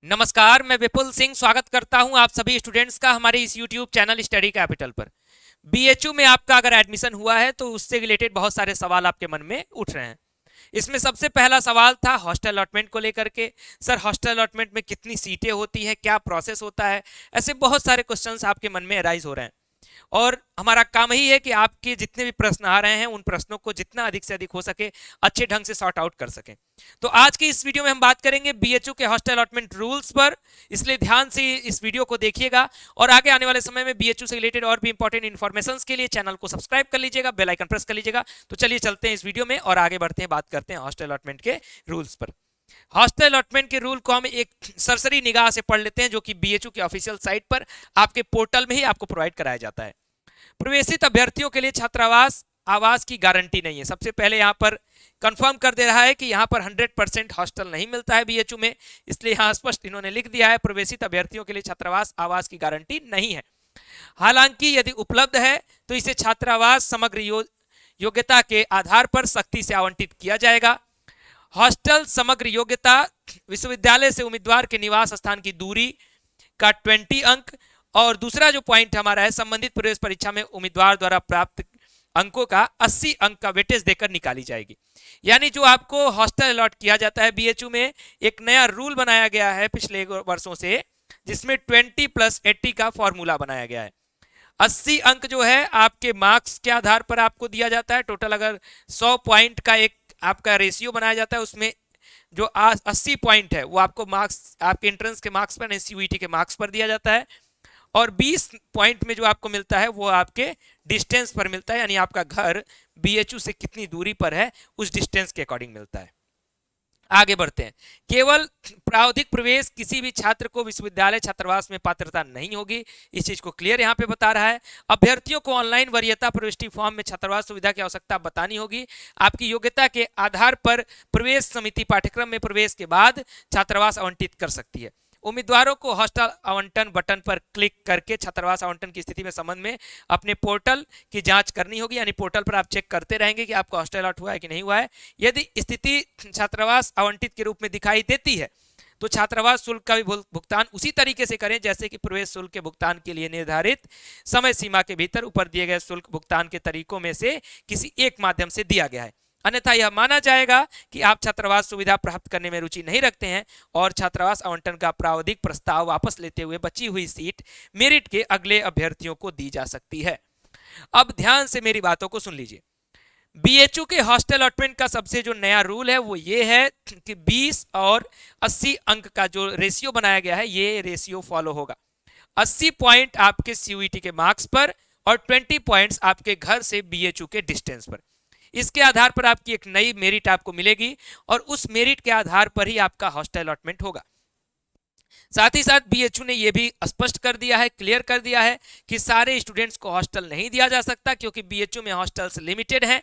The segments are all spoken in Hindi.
नमस्कार, मैं विपुल सिंह स्वागत करता हूं आप सभी स्टूडेंट्स का हमारे इस YouTube चैनल स्टडी कैपिटल पर। बीएचयू में आपका अगर एडमिशन हुआ है तो उससे रिलेटेड बहुत सारे सवाल आपके मन में उठ रहे हैं। इसमें सबसे पहला सवाल था हॉस्टल अलॉटमेंट को लेकर के। सर, हॉस्टल अलॉटमेंट में कितनी सीटें होती हैं, क्या प्रोसेस होता है? ऐसे बहुत सारे क्वेश्चंस आपके मन में अराइज हो रहे हैं और हमारा काम ही है कि आपके जितने भी प्रश्न आ रहे हैं उन प्रश्नों को जितना अधिक से अधिक हो सके अच्छे ढंग से सॉर्ट आउट कर सकें। तो आज की इस वीडियो में हम बात करेंगे बीएचयू के हॉस्टल अलॉटमेंट रूल्स पर, इसलिए ध्यान से इस वीडियो को देखिएगा और आगे आने वाले समय में बीएचयू से रिलेटेड और भी इंपॉर्टेंट इन्फॉर्मेशन के लिए चैनल को सब्सक्राइब कर लीजिएगा, बेल आइकन प्रेस कर लीजिएगा। तो चलिए चलते हैं इस वीडियो में और आगे बढ़ते हैं, बात करते हैं हॉस्टल अलॉटमेंट के रूल्स पर। हॉस्टल अलॉटमेंट के रूल को हम एक सरसरी निगाह से पढ़ लेते हैं, जो कि बीएचयू के ऑफिशियल साइट पर आपके पोर्टल में ही आपको प्रोवाइड कराया जाता है। प्रवेशित अभ्यर्थियों के लिए छात्रावास आवास की गारंटी नहीं है। सबसे पहले यहां पर कंफर्म कर दे रहा है कि यहां पर 100% हॉस्टल नहीं मिलता है बीएचयू में, इसलिए यहां स्पष्ट इन्होंने लिख दिया है प्रवेशित अभ्यर्थियों के लिए छात्रावास आवास की गारंटी नहीं है। हालांकि यदि उपलब्ध है तो इसे छात्रावास समग्र योग्यता के आधार पर सख्ती से आवंटित किया जाएगा। हॉस्टल समग्र योग्यता विश्वविद्यालय से उम्मीदवार के निवास स्थान की दूरी का 20 अंक, और दूसरा जो पॉइंट हमारा है, संबंधित प्रवेश परीक्षा में उम्मीदवार द्वारा प्राप्त अंकों का 80 अंक का वेटेज देकर निकाली जाएगी। यानी जो आपको हॉस्टल अलॉट किया जाता है बीएचयू में, एक नया रूल बनाया गया है पिछले वर्षों से, जिसमें 20 + 80 का फॉर्मूला बनाया गया है। 80 अंक जो है आपके मार्क्स के आधार पर आपको दिया जाता है। टोटल अगर 100 पॉइंट का एक आपका रेशियो बनाया जाता है, उसमें जो 80 पॉइंट है वो आपको मार्क्स आपके एंट्रेंस के मार्क्स पर, सीयूईटी के मार्क्स पर दिया जाता है, और 20 पॉइंट में जो आपको मिलता है वो आपके डिस्टेंस पर मिलता है, यानी आपका घर बीएचयू से कितनी दूरी पर है उस डिस्टेंस के अकॉर्डिंग मिलता है। आगे बढ़ते हैं। केवल प्रावधिक प्रवेश किसी भी छात्र को विश्वविद्यालय छात्रावास में पात्रता नहीं होगी, इस चीज को क्लियर यहाँ पे बता रहा है। अभ्यर्थियों को ऑनलाइन वरीयता प्रविष्टि फॉर्म में छात्रावास सुविधा की आवश्यकता बतानी होगी। आपकी योग्यता के आधार पर प्रवेश समिति पाठ्यक्रम में प्रवेश के बाद छात्रावास आवंटित कर सकती है। उम्मीदवारों को हॉस्टल आवंटन बटन पर क्लिक करके छात्रावास आवंटन की स्थिति में संबंध में अपने पोर्टल की जांच करनी होगी, यानी पोर्टल पर आप चेक करते रहेंगे कि आपका हॉस्टल अलॉट हुआ है कि नहीं हुआ है। यदि स्थिति छात्रावास आवंटित के रूप में दिखाई देती है तो छात्रावास शुल्क का भी भुगतान उसी तरीके से करें जैसे कि प्रवेश शुल्क के भुगतान के लिए निर्धारित समय सीमा के भीतर ऊपर दिए गए शुल्क भुगतान के तरीकों में से किसी एक माध्यम से दिया गया है। अन्यथा यह माना जाएगा कि आप छात्रावास सुविधा प्राप्त करने में रुचि नहीं रखते हैं और छात्रावास आवंटन का प्रावधिक प्रस्ताव वापस लेते हुए बची हुई सीट मेरिट के अगले अभ्यर्थियों को दी जा सकती है। अब ध्यान से मेरी बातों को सुन लीजिए। बीएचयू के हॉस्टल अलॉटमेंट का सबसे जो नया रूल है वो ये है कि 20 और 80 अंक का जो रेशियो बनाया गया है, ये रेशियो फॉलो होगा। 80 पॉइंट आपके सीयूईटी के मार्क्स पर और 20 पॉइंट्स आपके घर से बीएचयू के डिस्टेंस पर। इसके आधार पर आपकी एक नई मेरिट आपको मिलेगी और उस मेरिट के आधार पर ही आपका हॉस्टल अलॉटमेंट होगा। साथ ही साथ बीएचयू ने यह भी स्पष्ट कर दिया है, क्लियर कर दिया है कि सारे स्टूडेंट्स को हॉस्टल नहीं दिया जा सकता, क्योंकि बीएचयू में हॉस्टल्स लिमिटेड हैं।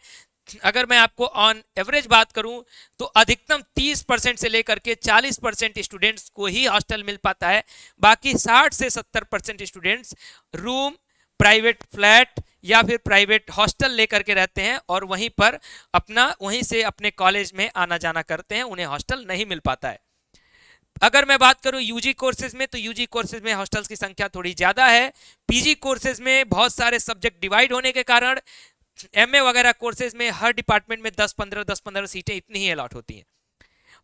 अगर मैं आपको ऑन एवरेज बात करूं तो अधिकतम 30% से लेकर के 40% स्टूडेंट्स को ही हॉस्टल मिल पाता है। बाकी 60 से 70% स्टूडेंट्स रूम, प्राइवेट फ्लैट या फिर प्राइवेट हॉस्टल लेकर के रहते हैं और वहीं से अपने कॉलेज में आना जाना करते हैं, उन्हें हॉस्टल नहीं मिल पाता है। अगर मैं बात करूं यूजी कोर्सेज में, तो यूजी कोर्सेज में हॉस्टल्स की संख्या थोड़ी ज्यादा है। पीजी कोर्सेज में बहुत सारे सब्जेक्ट डिवाइड होने के कारण एमए वगैरह कोर्सेज में हर डिपार्टमेंट में 10-15 सीटें इतनी ही अलॉट होती हैं।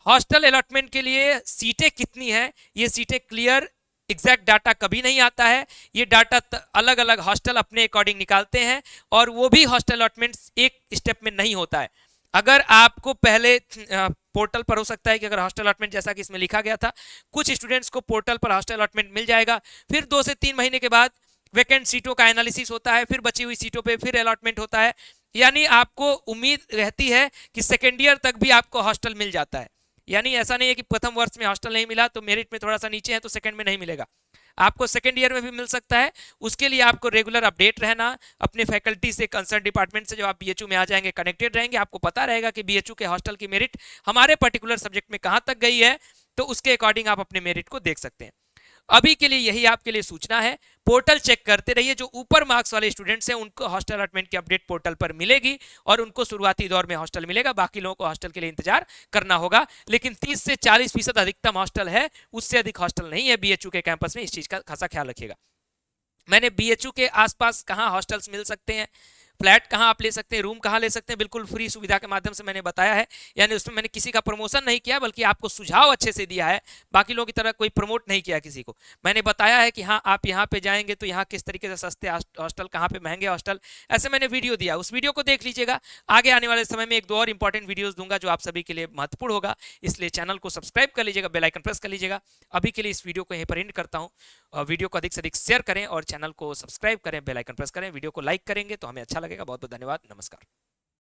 हॉस्टल अलॉटमेंट के लिए सीटें कितनी हैं, ये सीटें क्लियर एग्जैक्ट डाटा कभी नहीं आता है। ये डाटा अलग अलग हॉस्टल अपने अकॉर्डिंग निकालते हैं और वो भी हॉस्टल अलॉटमेंट एक स्टेप में नहीं होता है। अगर आपको पहले पोर्टल पर हो सकता है कि अगर हॉस्टल अलॉटमेंट जैसा कि इसमें लिखा गया था, कुछ स्टूडेंट्स को पोर्टल पर हॉस्टल अलॉटमेंट मिल जाएगा, फिर 2 से 3 महीने के बाद वैकेंट सीटों का एनालिसिस होता है, फिर बची हुई सीटों पे फिर अलॉटमेंट होता है। यानी आपको उम्मीद रहती है कि सेकेंड ईयर तक भी आपको हॉस्टल मिल जाता है। यानी ऐसा नहीं है कि प्रथम वर्ष में हॉस्टल नहीं मिला तो मेरिट में थोड़ा सा नीचे है तो सेकंड में नहीं मिलेगा, आपको सेकंड ईयर में भी मिल सकता है। उसके लिए आपको रेगुलर अपडेट रहना, अपने फैकल्टी से, कंसर्न डिपार्टमेंट से जब आप बीएचयू में आ जाएंगे कनेक्टेड रहेंगे, आपको पता रहेगा कि बीएचयू के हॉस्टल की मेरिट हमारे पर्टिकुलर सब्जेक्ट में कहां तक गई है, तो उसके अकॉर्डिंग आप अपने मेरिट को देख सकते हैं। अभी के लिए यही आपके लिए सूचना है। पोर्टल चेक करते रहिए, जो ऊपर मार्क्स वाले स्टूडेंट्स हैं उनको हॉस्टल अलॉटमेंट की अपडेट पोर्टल पर मिलेगी और उनको शुरुआती दौर में हॉस्टल मिलेगा, बाकी लोगों को हॉस्टल के लिए इंतजार करना होगा। लेकिन 30 से 40% अधिकतम हॉस्टल है, उससे अधिक हॉस्टल नहीं है बीएचयू के कैंपस में, इस चीज का खासा ख्याल रखिएगा। मैंने बीएचयू के आसपास कहाँ हॉस्टल्स मिल सकते हैं, फ्लैट कहाँ आप ले सकते हैं, रूम कहाँ ले सकते हैं, बिल्कुल फ्री सुविधा के माध्यम से मैंने बताया है। यानी उसमें मैंने किसी का प्रमोशन नहीं किया, बल्कि आपको सुझाव अच्छे से दिया है, बाकी लोगों की तरह कोई प्रमोट नहीं किया किसी को। मैंने बताया है कि हाँ आप यहाँ पे जाएंगे तो यहाँ किस तरीके से सस्ते हॉस्टल, कहाँ पे महंगे हॉस्टल, ऐसे मैंने वीडियो दिया, उस वीडियो को देख लीजिएगा। आगे आने वाले समय में एक दो और इंपॉर्टेंट वीडियोस दूंगा जो आप सभी के लिए महत्वपूर्ण होगा, इसलिए चैनल को सब्सक्राइब कर लीजिएगा, बेल आइकन प्रेस कर लीजिएगा। अभी के लिए इस वीडियो को यहीं पर एंड करता हूँ। वीडियो को अधिक से अधिक शेयर करें और चैनल को सब्सक्राइब करें, बेल आइकन प्रेस करें, वीडियो को लाइक करेंगे तो हमें अच्छा लगेगा। बहुत बहुत धन्यवाद, नमस्कार।